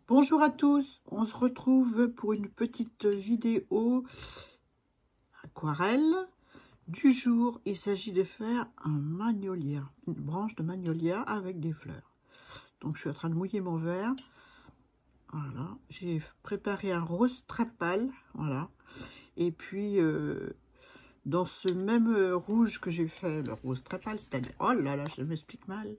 Bonjour à tous, on se retrouve pour une petite vidéo aquarelle. Du jour, il s'agit de faire un magnolia, une branche de magnolia avec des fleurs. Donc je suis en train de mouiller mon verre. Voilà, j'ai préparé un rose très pâle, voilà. Et puis dans ce même rouge que j'ai fait, le rose très pâle, c'est-à-dire, oh là là, je m'explique mal.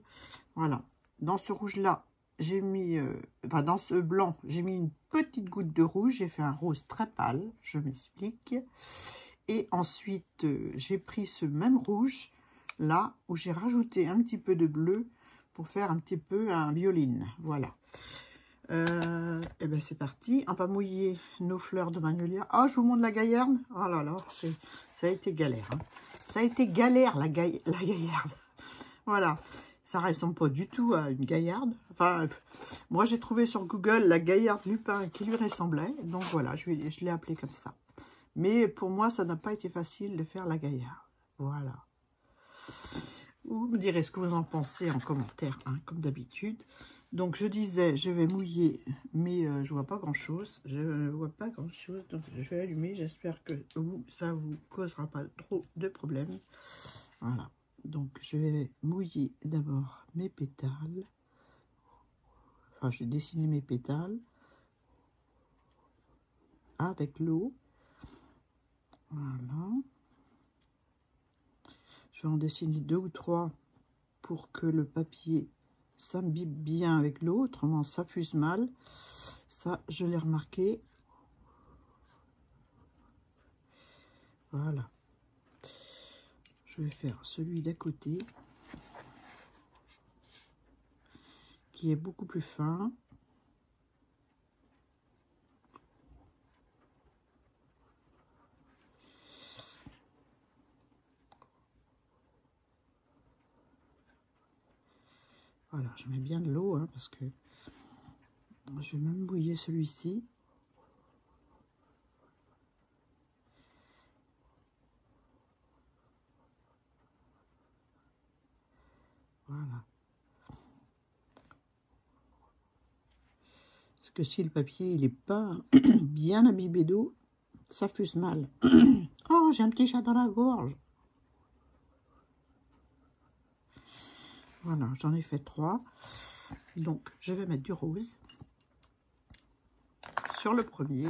Voilà, dans ce rouge-là, j'ai mis, enfin dans ce blanc, j'ai mis une petite goutte de rouge, j'ai fait un rose très pâle, je m'explique. Et ensuite, j'ai pris ce même rouge, là, où j'ai rajouté un petit peu de bleu pour faire un petit peu un violine, voilà. Et bien c'est parti, on va mouiller nos fleurs de magnolia. Ah, je vous montre la gaillarde. Oh là là, ça a été galère, hein. Ça a été galère la gaillarde. Voilà, ça ressemble pas du tout à une gaillarde. Enfin, moi j'ai trouvé sur Google la gaillarde lupin qui lui ressemblait. Donc voilà, je l'ai appelée comme ça. Mais pour moi, ça n'a pas été facile de faire la gaillarde. Voilà. Vous me direz ce que vous en pensez en commentaire, hein, comme d'habitude. Donc je disais, je vais mouiller, mais je vois pas grand chose. Je vois pas grand chose, donc je vais allumer. J'espère que ça vous causera pas trop de problèmes. Voilà. Donc je vais mouiller d'abord mes pétales. Enfin, j'ai dessiné mes pétales avec l'eau. Voilà. Je vais en dessiner 2 ou 3 pour que le papier s'imbibe bien avec l'eau, autrement ça fuse mal. Ça, je l'ai remarqué. Voilà. Je vais faire celui d'à côté, qui est beaucoup plus fin. Voilà, je mets bien de l'eau, hein, parce que je vais même bouillir celui-ci. Voilà. Parce que si le papier il n'est pas bien imbibé d'eau, ça fuse mal. Oh, j'ai un petit chat dans la gorge. Voilà, j'en ai fait 3. Donc, je vais mettre du rose sur le premier.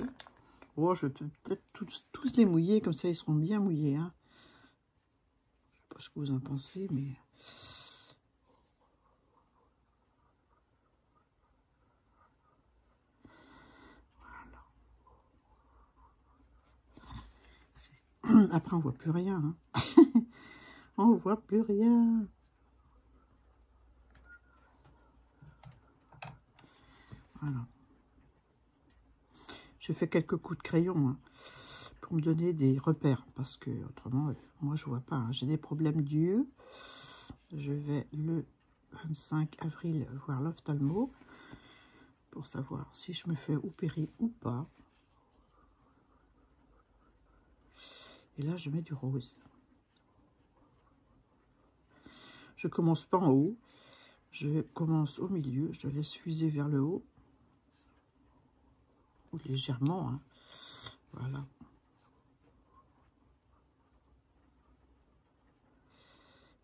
Oh, je peux peut-être tous les mouiller, comme ça ils seront bien mouillés, hein. Je sais pas ce que vous en pensez, mais... Voilà. Après, on voit plus rien, hein. On voit plus rien. Voilà. J'ai fait quelques coups de crayon, hein, pour me donner des repères, parce que autrement, moi je vois pas, hein. J'ai des problèmes d'yeux. Je vais le 25 avril voir l'ophtalmo pour savoir si je me fais opérer ou pas. Et là, je mets du rose. Je commence pas en haut, je commence au milieu, je laisse fuser vers le haut, ou légèrement, hein. Voilà.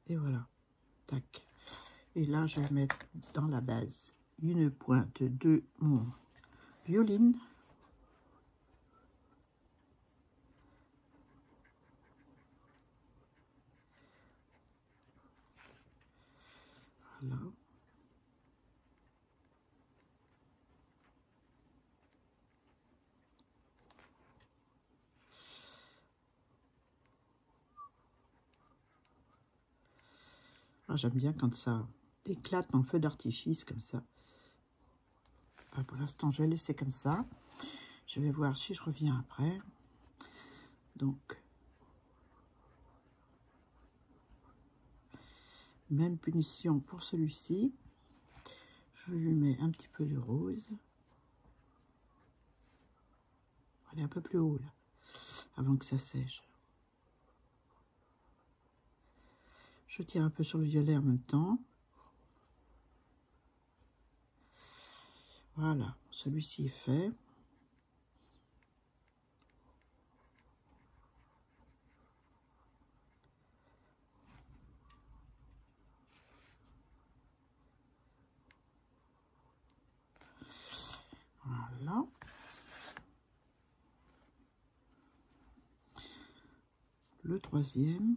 Et voilà, tac. Et là, je vais mettre dans la base une pointe de mon violine. Voilà. J'aime bien quand ça éclate en feu d'artifice comme ça. Enfin, pour l'instant, je vais laisser comme ça. Je vais voir si je reviens après. Donc, même punition pour celui-ci. Je lui mets un petit peu de rose. Aller un peu plus haut là, avant que ça sèche. Je tire un peu sur le violet en même temps. Voilà, celui-ci est fait. Voilà. Le troisième.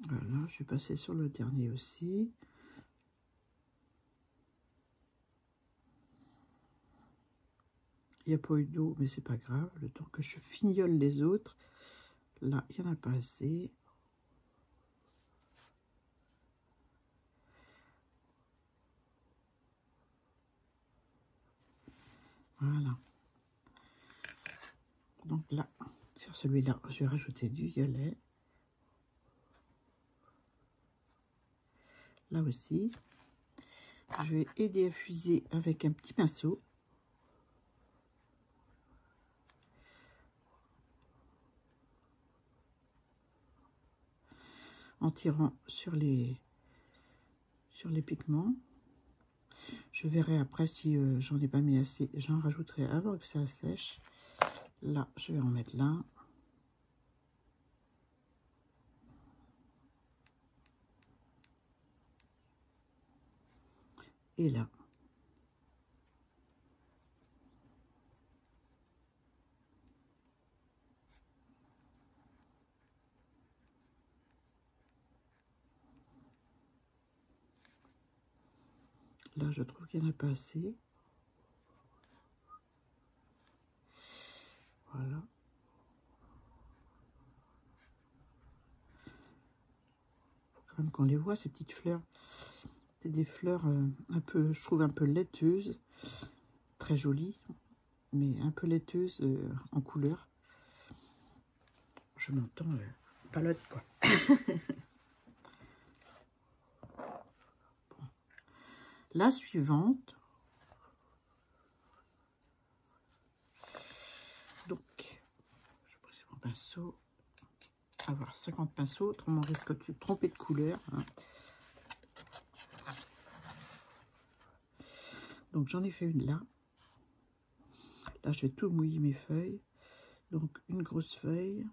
Voilà, je suis passée sur le dernier aussi. Il n'y a pas eu d'eau, mais c'est pas grave. Le temps que je fignole les autres, là, il n'y en a pas assez. Voilà. Donc là, sur celui-là, je vais rajouter du violet. Là aussi, je vais aider à fuser avec un petit pinceau. En tirant sur les pigments. Je verrai après si j'en ai pas mis assez. J'en rajouterai avant que ça sèche. Là, je vais en mettre là. Et là. Là, je trouve qu'il n'y en a pas assez. Voilà. Faut quand même qu'on les voit, ces petites fleurs. C'est des fleurs un peu, je trouve un peu laiteuses. Très jolies, mais un peu laiteuses en couleur. Je m'entends palote, quoi. Bon. La suivante. Donc, je presse mon pinceau. Avoir 50 pinceaux, autrement on risque de se tromper de couleur. Hein. Donc j'en ai fait une là. Là, je vais tout mouiller mes feuilles. Donc une grosse feuille.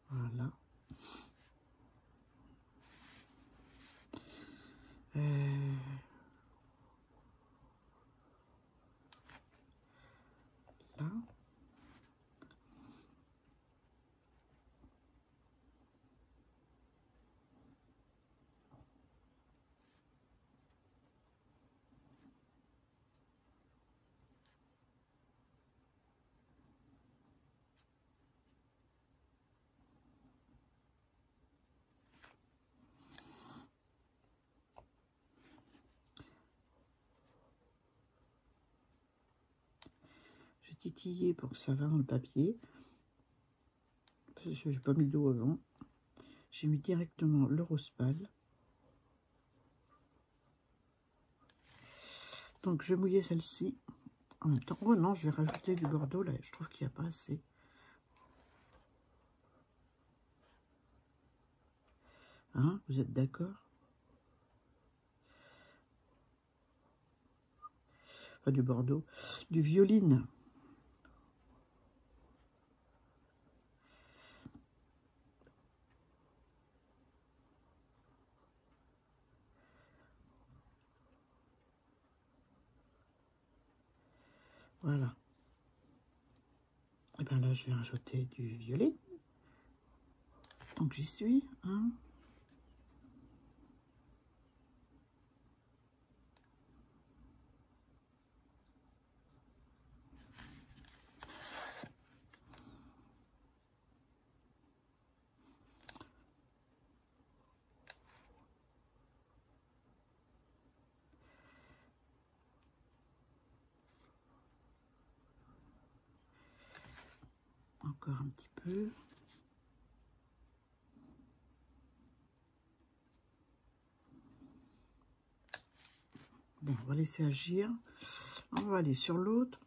Voilà. Là. Je vais titiller pour que ça va dans le papier. Parce que je n'ai pas mis d'eau avant. J'ai mis directement le rose pâle. Donc je vais mouiller celle-ci. En même temps, oh non, je vais rajouter du bordeaux là. Je trouve qu'il n'y a pas assez. Hein, vous êtes d'accord? Pas du bordeaux, du violine. Voilà. Et bien là, je vais rajouter du violet. Donc j'y suis. Hein. Encore un petit peu. Bon, on va laisser agir. On va aller sur l'autre.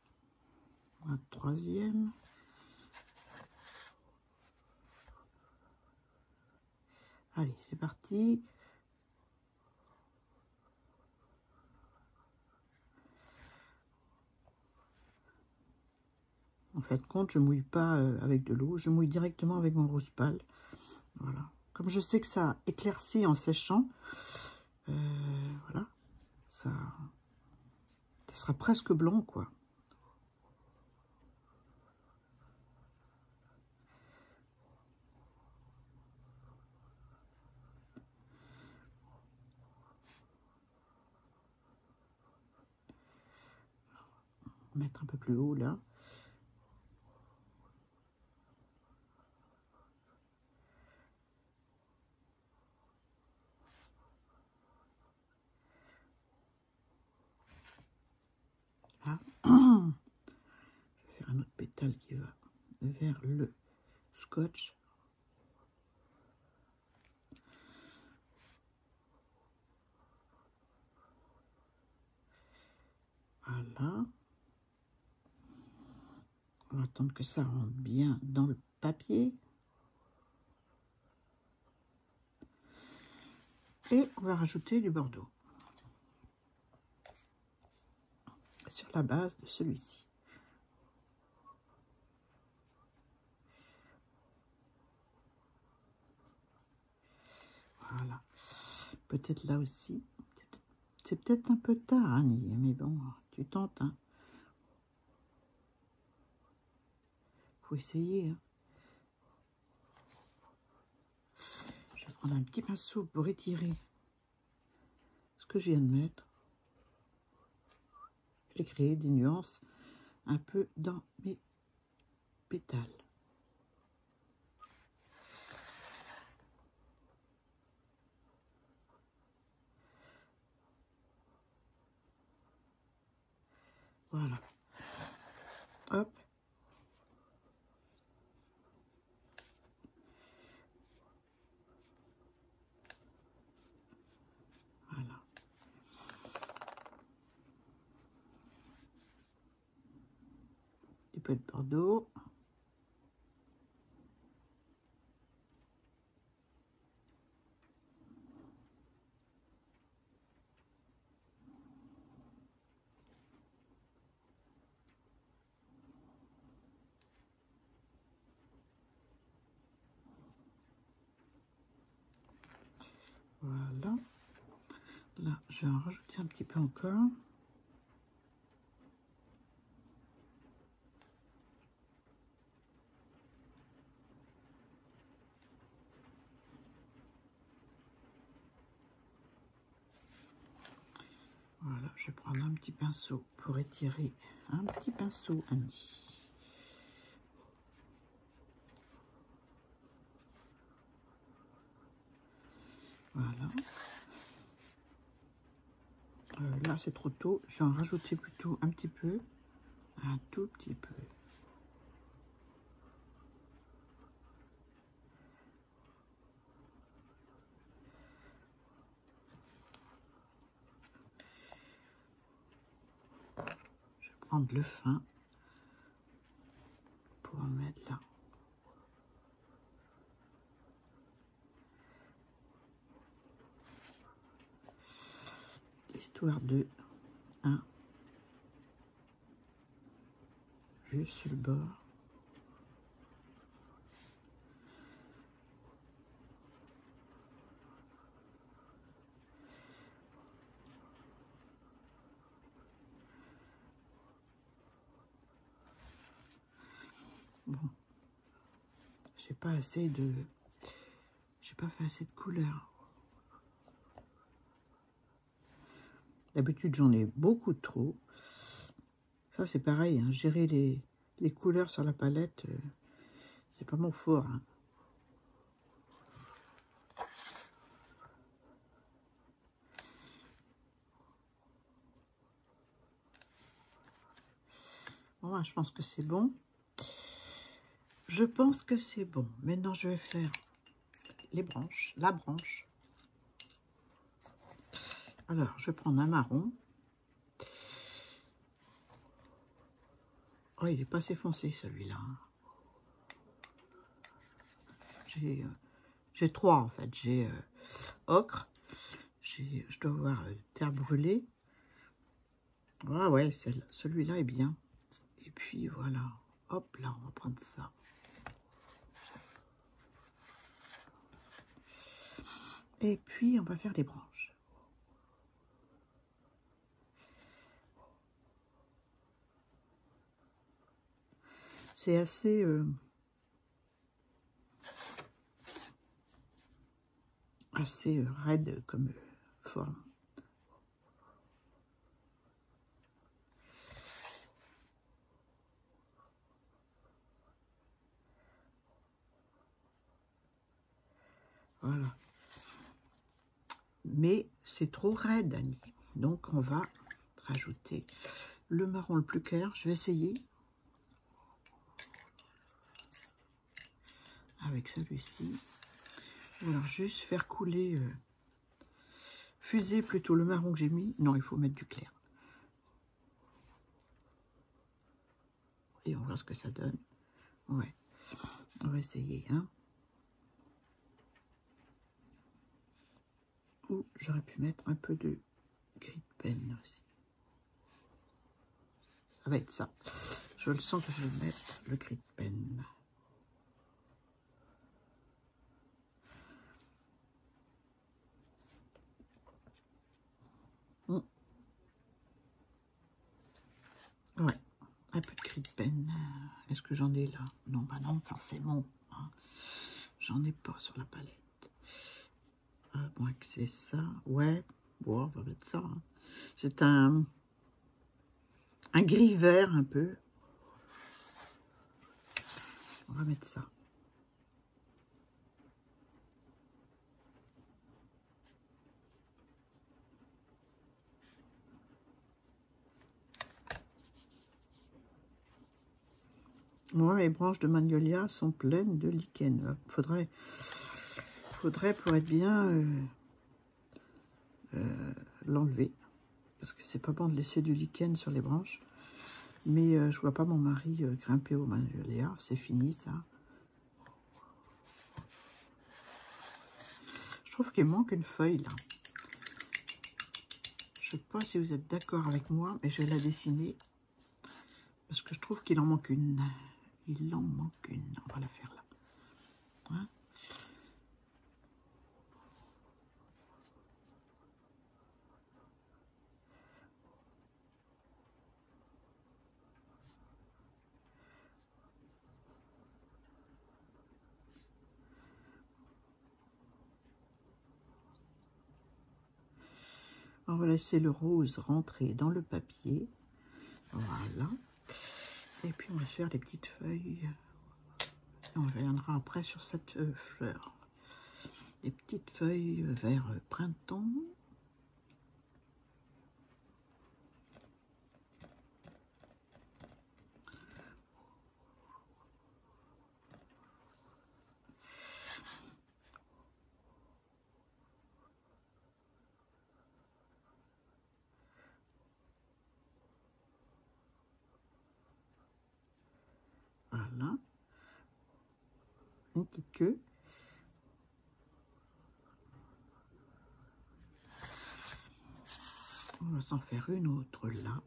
La troisième. Allez, c'est parti. En fait, compte, je mouille pas avec de l'eau, je mouille directement avec mon rose pâle. Voilà. Comme je sais que ça éclaircit en séchant, voilà, ça sera presque blanc, quoi. Mettre un peu plus haut là. Là. Je vais faire un autre pétale qui va vers le scotch. Voilà. On va attendre que ça rentre bien dans le papier. Et on va rajouter du bordeaux sur la base de celui-ci. Voilà. Peut-être là aussi. C'est peut-être un peu tard, hein, mais bon, tu tentes. Hein. Faut essayer. Hein. Je vais prendre un petit pinceau pour étirer ce que je viens de mettre et créer des nuances un peu dans mes pétales. Voilà. Hop. Voilà. Un petit peu de bordeaux. Voilà. Là, je vais en rajouter un petit peu encore. Voilà, je vais prendre un petit pinceau pour étirer. Un petit pinceau, Annie. Voilà. Là, c'est trop tôt. Je vais en rajouter plutôt un petit peu. Un tout petit peu. Je vais prendre le fin pour en mettre là. Histoire de un juste sur le bord. Bon, j'ai pas assez de, j'ai pas fait assez de couleurs. D'habitude, j'en ai beaucoup trop. Ça, c'est pareil, hein, gérer les couleurs sur la palette, c'est pas mon fort. Hein. Bon, je pense que c'est bon. Je pense que c'est bon. Maintenant, je vais faire les branches, la branche. Alors, je vais prendre un marron. Oh, il est pas assez foncé, celui-là. J'ai trois, en fait. J'ai ocre. Je dois avoir terre brûlée. Ah ouais, celui-là est bien. Et puis, voilà. Hop, là, on va prendre ça. Et puis, on va faire les branches. C'est assez... assez raide comme forme. Voilà. Mais c'est trop raide, Annie. Donc, on va rajouter le marron le plus clair. Je vais essayer. Avec celui-ci. Alors, juste faire couler... fuser plutôt le marron que j'ai mis. Non, il faut mettre du clair. Et on voit ce que ça donne. Ouais. On va essayer, hein. Ou j'aurais pu mettre un peu de gris de peine aussi. Ça va être ça. Je le sens que je vais mettre le gris de peine. Ouais, un peu de gris de peine. Est-ce que j'en ai là? Non, bah non, forcément. Hein. J'en ai pas sur la palette. À moins que c'est ça. Ouais, bon, on va mettre ça. Hein. C'est un gris vert un peu. On va mettre ça. Moi, mes branches de magnolia sont pleines de lichen. Faudrait pour être bien l'enlever. Parce que c'est pas bon de laisser du lichen sur les branches. Mais je vois pas mon mari grimper au magnolia. C'est fini, ça. Je trouve qu'il manque une feuille, là. Je sais pas si vous êtes d'accord avec moi, mais je vais la dessiner. Parce que je trouve qu'il en manque une. Il en manque une. On va la faire là. Hein? On va laisser le rose rentrer dans le papier. Voilà. Et puis on va faire les petites feuilles. Et on reviendra après sur cette fleur. Des petites feuilles vers printemps. Voilà. Une petite queue. On va s'en faire une autre là.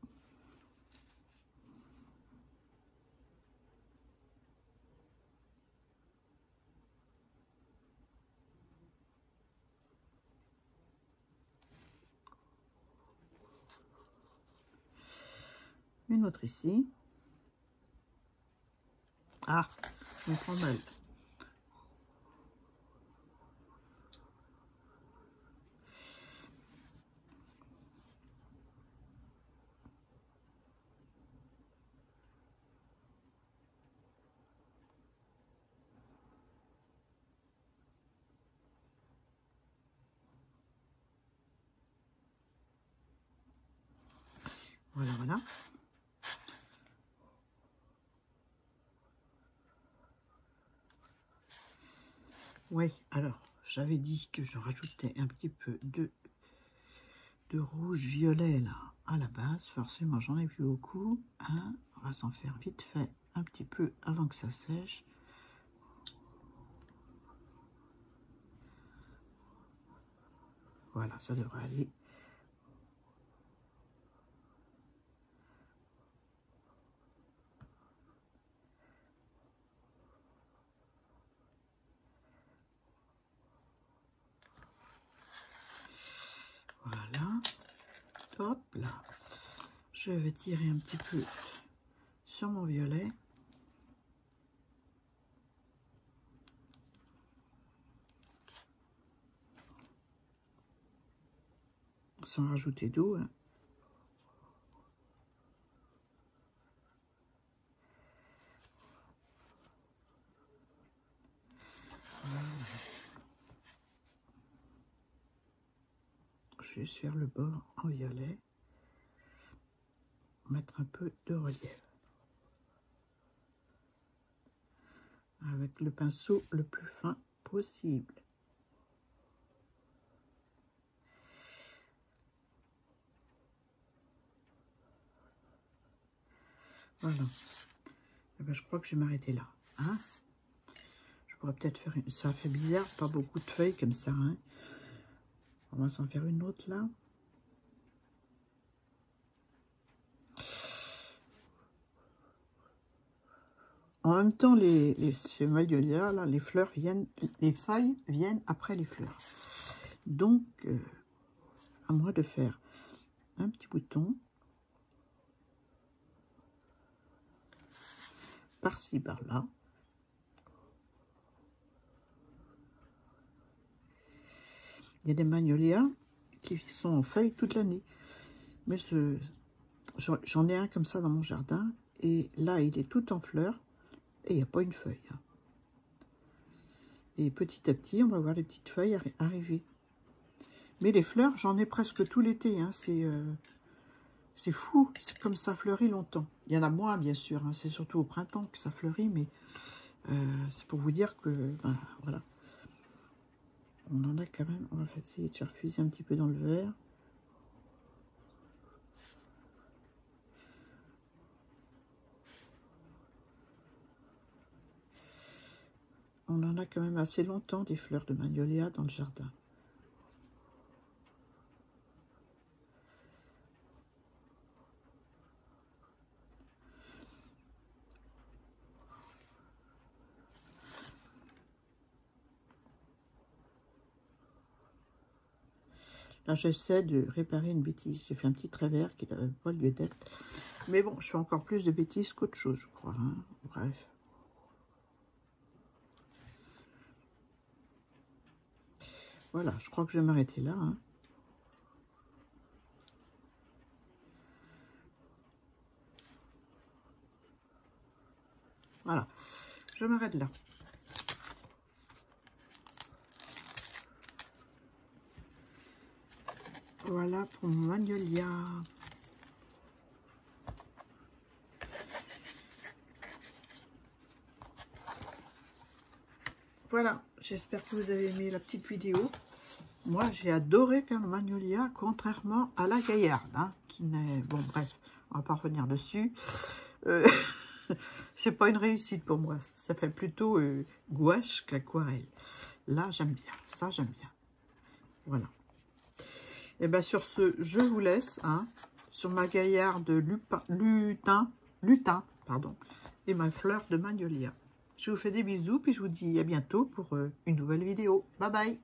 Une autre ici. Ah, je me prends mal. Voilà, voilà. Oui, alors, j'avais dit que je rajoutais un petit peu de rouge-violet, là, à la base. Forcément, j'en ai plus beaucoup. Hein. On va s'en faire vite fait, un petit peu avant que ça sèche. Voilà, ça devrait aller. Voilà. Hop là. Je vais tirer un petit peu sur mon violet. Sans rajouter d'eau. Hein. Je vais faire le bord en violet. Mettre un peu de relief. Avec le pinceau le plus fin possible. Voilà. Et ben, je crois que je vais m'arrêter là. Hein, je pourrais peut-être faire une... Ça fait bizarre, pas beaucoup de feuilles comme ça. Hein. On va s'en faire une autre là. En même temps, ces magnolias là, les fleurs viennent, les feuilles viennent après les fleurs. Donc, à moi de faire un petit bouton par-ci, par-là. Il y a des magnolias qui sont en feuilles toute l'année. Mais j'en ai un comme ça dans mon jardin. Et là, il est tout en fleurs. Et il n'y a pas une feuille. Hein. Et petit à petit, on va voir les petites feuilles arriver. Mais les fleurs, j'en ai presque tout l'été. Hein. C'est fou. C'est comme ça fleurit longtemps. Il y en a moins, bien sûr. Hein. C'est surtout au printemps que ça fleurit. Mais c'est pour vous dire que... Ben, voilà. On en a quand même. On va essayer de faire fuser un petit peu dans le verre. On en a quand même assez longtemps des fleurs de magnolia dans le jardin. Là, j'essaie de réparer une bêtise. J'ai fait un petit travers qui n'avait pas lieu d'être. Mais bon, je fais encore plus de bêtises qu'autre chose, je crois. Hein. Bref. Voilà, je crois que je vais m'arrêter là. Hein. Voilà, je m'arrête là. Voilà pour mon magnolia. Voilà, j'espère que vous avez aimé la petite vidéo. Moi, j'ai adoré faire le magnolia, contrairement à la gaillarde, hein, qui n'est... Bon, bref, on va pas revenir dessus. C'est pas une réussite pour moi. Ça fait plutôt gouache qu'aquarelle. Là, j'aime bien. Ça, j'aime bien. Voilà. Et bien, sur ce, je vous laisse, hein, sur ma gaillarde lutin, pardon, et ma fleur de magnolia. Je vous fais des bisous, puis je vous dis à bientôt pour une nouvelle vidéo. Bye bye!